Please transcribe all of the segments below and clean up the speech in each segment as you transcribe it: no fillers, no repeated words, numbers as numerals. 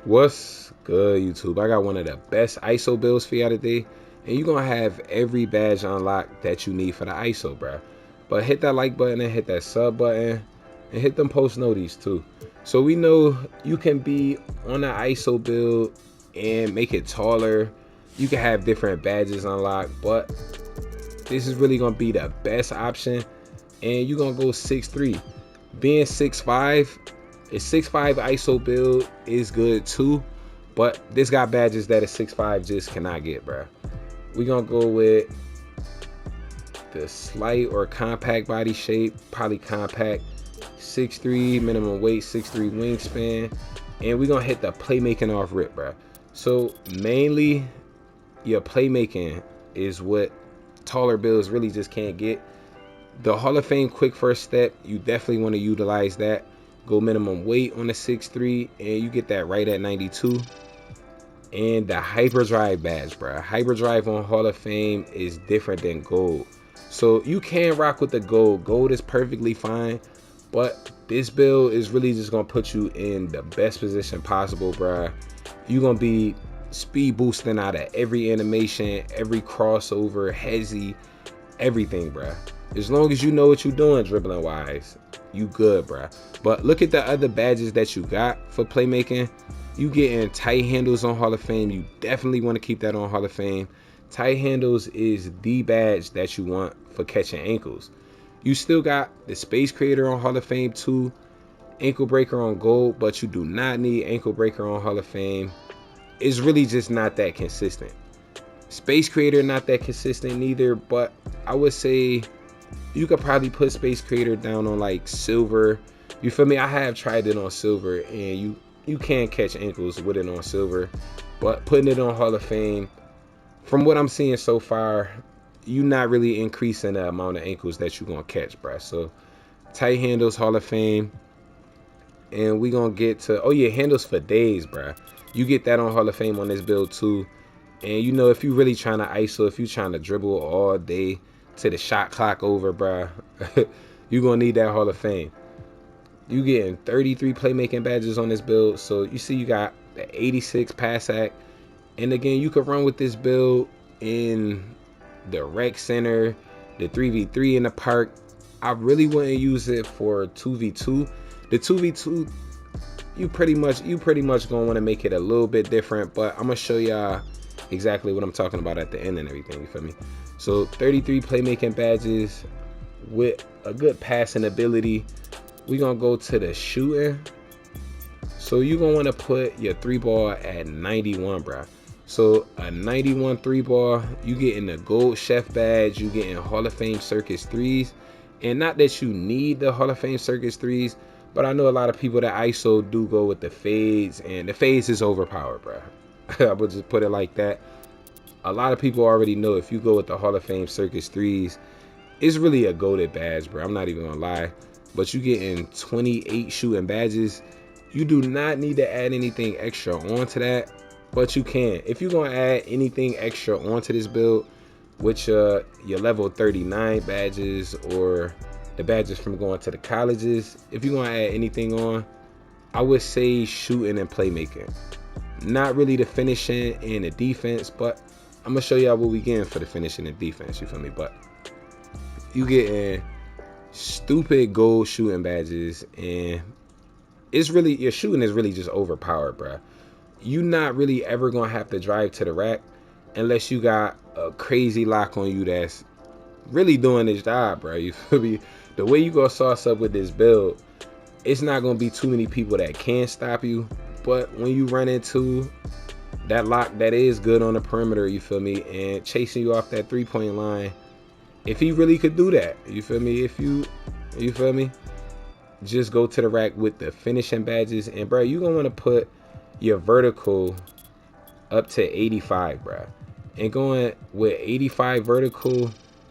What's good, YouTube? I got one of the best ISO builds for y'all today, and you're gonna have every badge unlocked that you need for the ISO, bruh. But hit that like button and hit that sub button, and hit them post noties too. So we know you can be on the ISO build and make it taller. You can have different badges unlocked, but this is really gonna be the best option, and you're gonna go 6'3". Being 6'5", a 6'5" ISO build is good too, but this got badges that a 6'5" just cannot get, bro. We gonna go with the slight or compact body shape, probably compact. 6'3" minimum weight, 6'3" wingspan, and we gonna hit the playmaking off rip, bro. So mainly your playmaking is what taller builds really just can't get. The Hall of Fame quick first step, you definitely want to utilize that. Go minimum weight on the 6'3", and you get that right at 92. And the hyperdrive badge, bro. Hyperdrive on Hall of Fame is different than gold. So you can rock with the gold. Gold is perfectly fine, but this build is really just gonna put you in the best position possible, bro. You're gonna be speed boosting out of every animation, every crossover, hezzy, everything, bro. As long as you know what you're doing dribbling wise, you good, bro. But look at the other badges that you got for playmaking. You getting tight handles on Hall of Fame. You definitely want to keep that on Hall of Fame. Tight handles is the badge that you want for catching ankles. You still got the Space Creator on Hall of Fame too. Ankle breaker on gold, but you do not need ankle breaker on Hall of Fame. It's really just not that consistent. Space Creator not that consistent neither, but I would say you could probably put Space Creator down on like silver. You feel me? I have tried it on silver, and you can catch ankles with it on silver, but putting it on Hall of Fame, from what I'm seeing so far, you not really increasing the amount of ankles that you're gonna catch, bruh. So tight handles, Hall of Fame, and we gonna get to, oh yeah, handles for days, bruh. You get that on Hall of Fame on this build too. And you know, if you really trying to ISO, if you trying to dribble all day to the shot clock over, bruh, you gonna need that Hall of Fame. You getting 33 playmaking badges on this build. So you see you got the 86 pass act. And again, you could run with this build in the rec center, the 3v3 in the park. I really wouldn't use it for 2v2. The 2v2, you pretty much gonna want to make it a little bit different, but I'm gonna show y'all exactly what I'm talking about at the end and everything, you feel me? So 33 playmaking badges with a good passing ability. We gonna go to the shooting. So you gonna want to put your 3-ball at 91, bro. So a 91 3-ball, you getting the gold chef badge, you getting Hall of Fame Circus 3s. And not that you need the Hall of Fame Circus 3s, but I know a lot of people that ISO do go with the fades, and the fades is overpowered, bro. I would just put it like that. A lot of people already know if you go with the Hall of Fame Circus 3s, it's really a goated badge, bro. I'm not even gonna lie. But you getting 28 shooting badges. You do not need to add anything extra onto that, but you can. If you're gonna add anything extra onto this build, which your level 39 badges or the badges from going to the colleges, if you're gonna add anything on, I would say shooting and playmaking. Not really the finishing and the defense, but I'm gonna show y'all what we getting for the finishing and defense, you feel me? But you getting stupid gold shooting badges, and it's really, your shooting is really just overpowered, bro. You not really ever gonna have to drive to the rack unless you got a crazy lock on you that's really doing this job, bro. You feel me? The way you gonna sauce up with this build, it's not gonna be too many people that can stop you. But when you run into that lock that is good on the perimeter, you feel me, and chasing you off that 3-point line, if he really could do that, you feel me? If you feel me? Just go to the rack with the finishing badges, and bro, you gonna want to put your vertical up to 85, bro. And going with 85 vertical,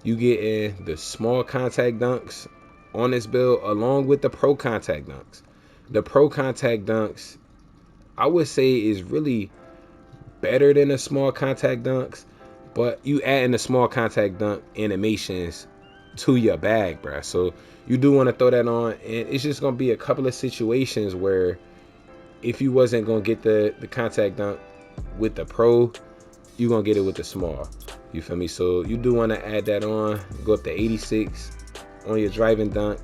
you getting the small contact dunks on this build along with the pro contact dunks. The pro contact dunks, I would say, is really better than the small contact dunks, but you adding the small contact dunk animations to your bag, bruh. So you do want to throw that on, and it's just gonna be a couple of situations where if you wasn't gonna get the contact dunk with the pro, you gonna get it with the small. You feel me? So you do want to add that on. Go up to 86 on your driving dunk.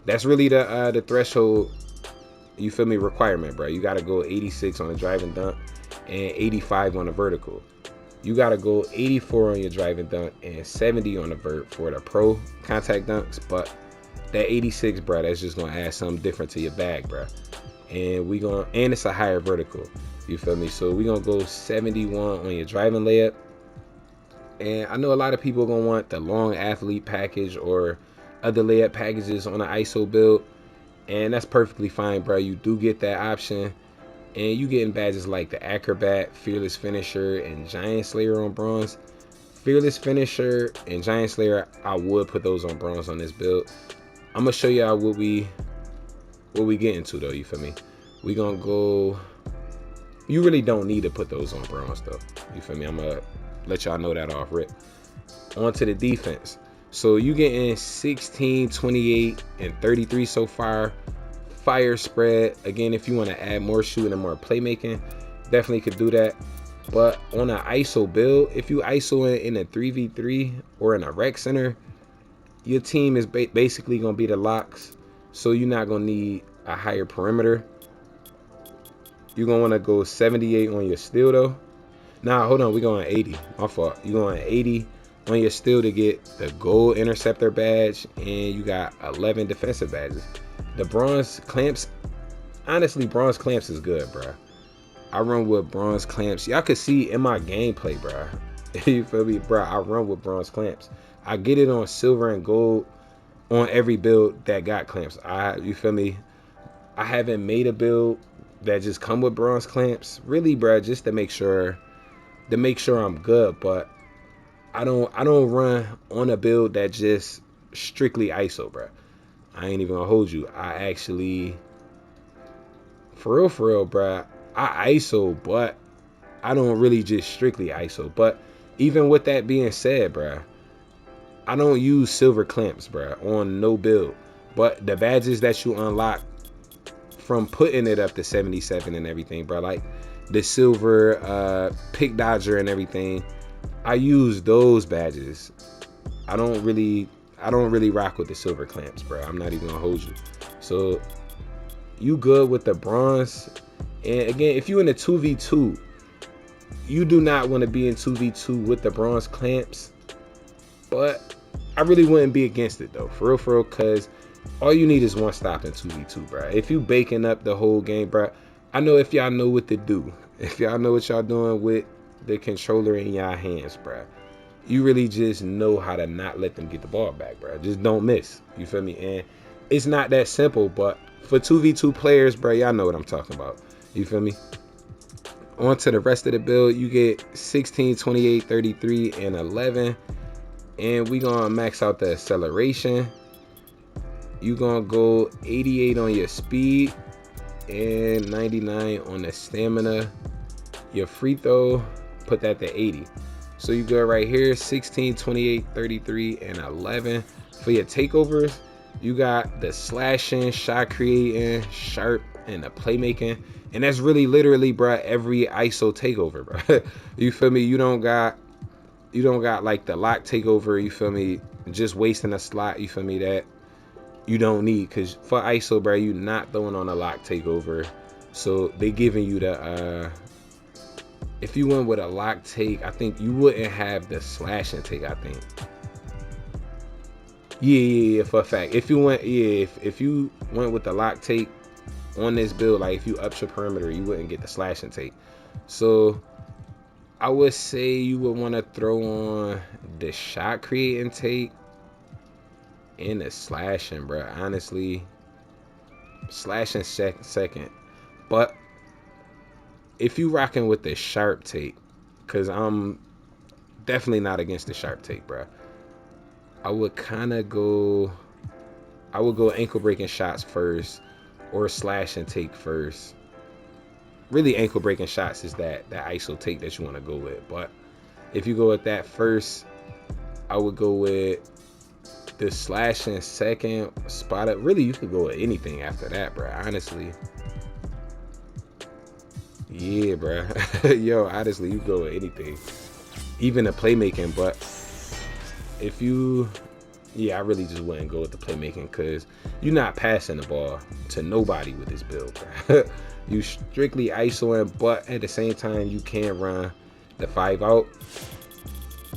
That's really the threshold. You feel me? Requirement, bro. You gotta go 86 on the driving dunk and 85 on the vertical. You gotta go 84 on your driving dunk and 70 on the vert for the pro contact dunks. But that 86, bro, that's just gonna add something different to your bag, bro. And it's a higher vertical. You feel me? So we gonna go 71 on your driving layup. And I know a lot of people are gonna want the long athlete package or other layup packages on the ISO build, and that's perfectly fine, bro. You do get that option, and you getting badges like the Acrobat, Fearless Finisher, and Giant Slayer on bronze. Fearless Finisher and Giant Slayer, I would put those on bronze on this build. I'm gonna show y'all what we get into though. You feel me? We gonna go. You really don't need to put those on bronze though. You feel me? I'm gonna let y'all know that off rip. On to the defense. So you getting 16, 28, and 33 so far. Fire spread. Again, if you want to add more shooting and more playmaking, definitely could do that. But on an ISO build, if you ISO in a 3v3 or in a rec center, your team is basically going to be the locks. So you're not going to need a higher perimeter. You're going to want to go 78 on your steal though. Nah, hold on. We're going 80. My fault. You're going 80 on your steal to get the gold interceptor badge. And you got 11 defensive badges. The bronze clamps. Honestly, bronze clamps is good, bro. I run with bronze clamps. Y'all could see in my gameplay, bro. You feel me, bro? I run with bronze clamps. I get it on silver and gold on every build that got clamps. You feel me? I haven't made a build that just come with bronze clamps, really, bro, just to make sure I'm good. But I don't run on a build that just strictly ISO, bro. I ain't even gonna hold you. I actually, for real, bro, I ISO, but I don't really just strictly ISO. But even with that being said, bro, I don't use silver clamps, bro, on no build. But the badges that you unlock from putting it up to 77 and everything, bro, like the silver pick dodger and everything, I use those badges. I don't really rock with the silver clamps, bro. I'm not even gonna hold you. So you good with the bronze. And again, if you in a 2v2, you do not want to be in 2v2 with the bronze clamps. But I really wouldn't be against it though, for real, because all you need is one stop in 2v2, bro. If you baking up the whole game, bro, I know if y'all know what to do, if y'all know what y'all doing with the controller in y'all hands, bro, you really just know how to not let them get the ball back, bro. Just don't miss. You feel me? And it's not that simple, but for 2v2 players, bro, y'all know what I'm talking about. You feel me? On to the rest of the build, you get 16, 28, 33, and 11. And we gonna max out the acceleration. You gonna go 88 on your speed and 99 on the stamina. Your free throw, put that to 80. So you go right here, 16, 28, 33, and 11. For your takeovers, you got the slashing, shot creating, sharp, and the playmaking. And that's really literally, bro, every ISO takeover, bro. You feel me? You don't got like the lock takeover, you feel me? Just wasting a slot, you feel me? That you don't need, because for ISO, bro, you not throwing on a lock takeover. So they giving you the if you went with a lock take, I think you wouldn't have the slash and take, I think. Yeah, for a fact. If you went with the lock take on this build, like if you upped your perimeter, you wouldn't get the slash and take. So I would say you would want to throw on the shot creating take and the slashing, bro. Honestly, slashing second. But if you rocking with the sharp take, because I'm definitely not against the sharp take, bro, I would go ankle breaking shots first or slash and take first. Really, ankle breaking shots is that ISO take that you want to go with. But if you go with that first, I would go with the slash and second spot up. Really, you could go with anything after that, bro. Honestly, Yeah, bruh. Yo, honestly, you go with anything, even the playmaking. But if you, yeah, I really just wouldn't go with the playmaking because you're not passing the ball to nobody with this build, bruh. You strictly isoing, but at the same time, you can run the 5 out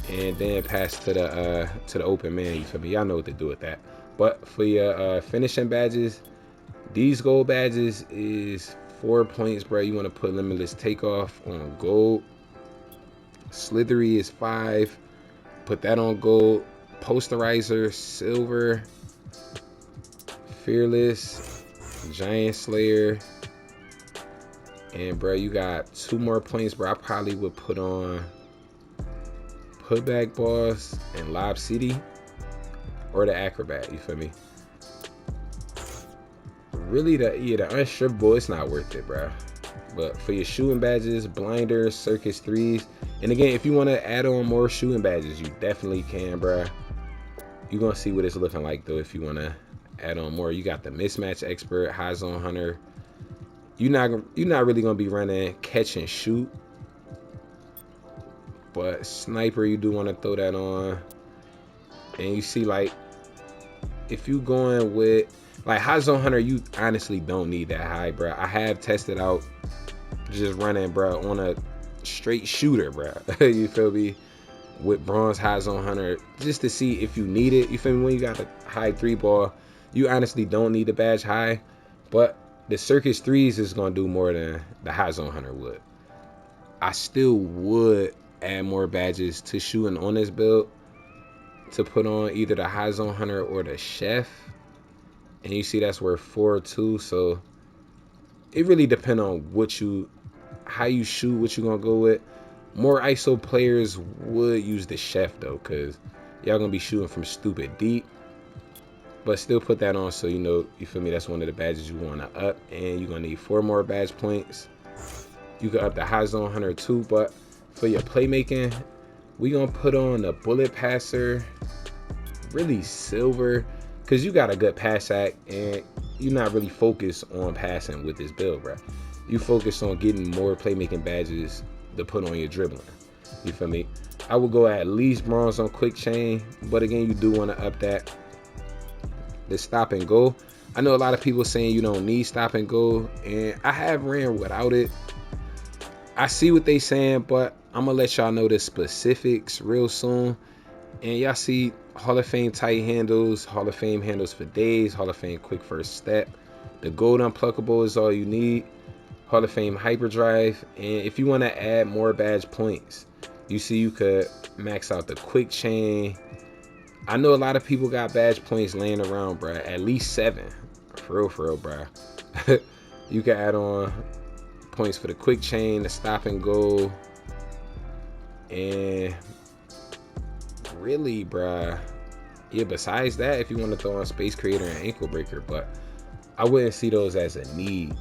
and then pass to the open man. You feel me? Y'all know what to do with that. But for your finishing badges, these gold badges is 4 points, bro. You want to put limitless takeoff on gold. Slithery is 5. Put that on gold. Posterizer silver. Fearless, Giant Slayer, and bro, you got 2 more points, bro. I probably would put on Putback Boss and Lob City or the Acrobat. You feel me? Really, the unstrippable, it's not worth it, bro. But for your shooting badges, Blinder, Circus 3s, and again, if you want to add on more shooting badges, you definitely can, bro. You're gonna see what it's looking like though if you want to add on more. You got the Mismatch Expert, High Zone Hunter. You're not really gonna be running catch and shoot, but sniper you do want to throw that on. And you see, like, if you going with like High Zone Hunter, you honestly don't need that high, bro. I have tested out just running, bro, on a straight shooter, bro. You feel me? With bronze High Zone Hunter, just to see if you need it. You feel me? When you got a high 3-ball, you honestly don't need the badge high, but the Circus 3s is gonna do more than the High Zone Hunter would. I still would add more badges to shooting on this build to put on either the High Zone Hunter or the Chef. And you see that's worth 4 too. So it really depends on how you shoot, what you gonna go with. More ISO players would use the Chef though, cause y'all gonna be shooting from stupid deep. But still put that on so you know, you feel me, that's one of the badges you wanna up, and you're gonna need 4 more badge points. You can up the High Zone Hunter too, but for your playmaking, we gonna put on the Bullet Passer, really silver, cause you got a good pass act and you're not really focused on passing with this build, bro. You focus on getting more playmaking badges to put on your dribbling. You feel me? I would go at least bronze on quick chain, but again, you do want to up that. The stop and go. I know a lot of people saying you don't need stop and go, and I have ran without it. I see what they saying, but I'm gonna let y'all know the specifics real soon. And y'all see Hall of Fame tight handles, Hall of Fame handles for days, Hall of Fame quick first step. The gold unpluckable is all you need. Hall of Fame hyperdrive. And if you want to add more badge points, you see you could max out the quick chain. I know a lot of people got badge points laying around, bruh. At least 7. For real, bruh. You can add on points for the quick chain, the stop and go. And really, bruh, yeah, besides that, if you want to throw on Space Creator and Ankle Breaker, but I wouldn't see those as a need.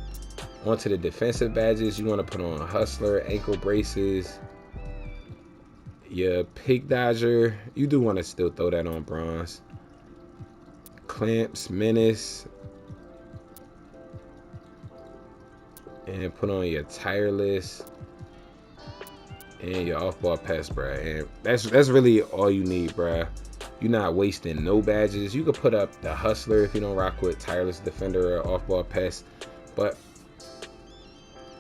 Onto the defensive badges, you want to put on Hustler, ankle braces, your Pig Dodger. You do want to still throw that on bronze. Clamps, Menace, and put on your Tireless and your off-ball pest, bruh. And that's really all you need, bruh. You're not wasting no badges. You could put up the Hustler if you don't rock with Tireless Defender or off-ball pest, but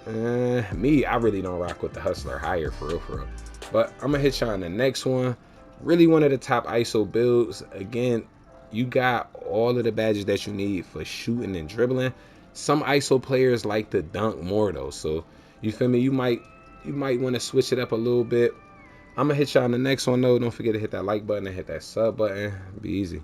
me, I really don't rock with the Hustler higher, for real. But I'm gonna hit y'all on the next one. Really one of the top ISO builds. Again, you got all of the badges that you need for shooting and dribbling. Some ISO players like to dunk more though, so you feel me? You might want to switch it up a little bit. I'm gonna hit y'all on the next one though. Don't forget to hit that like button and hit that sub button. Be easy.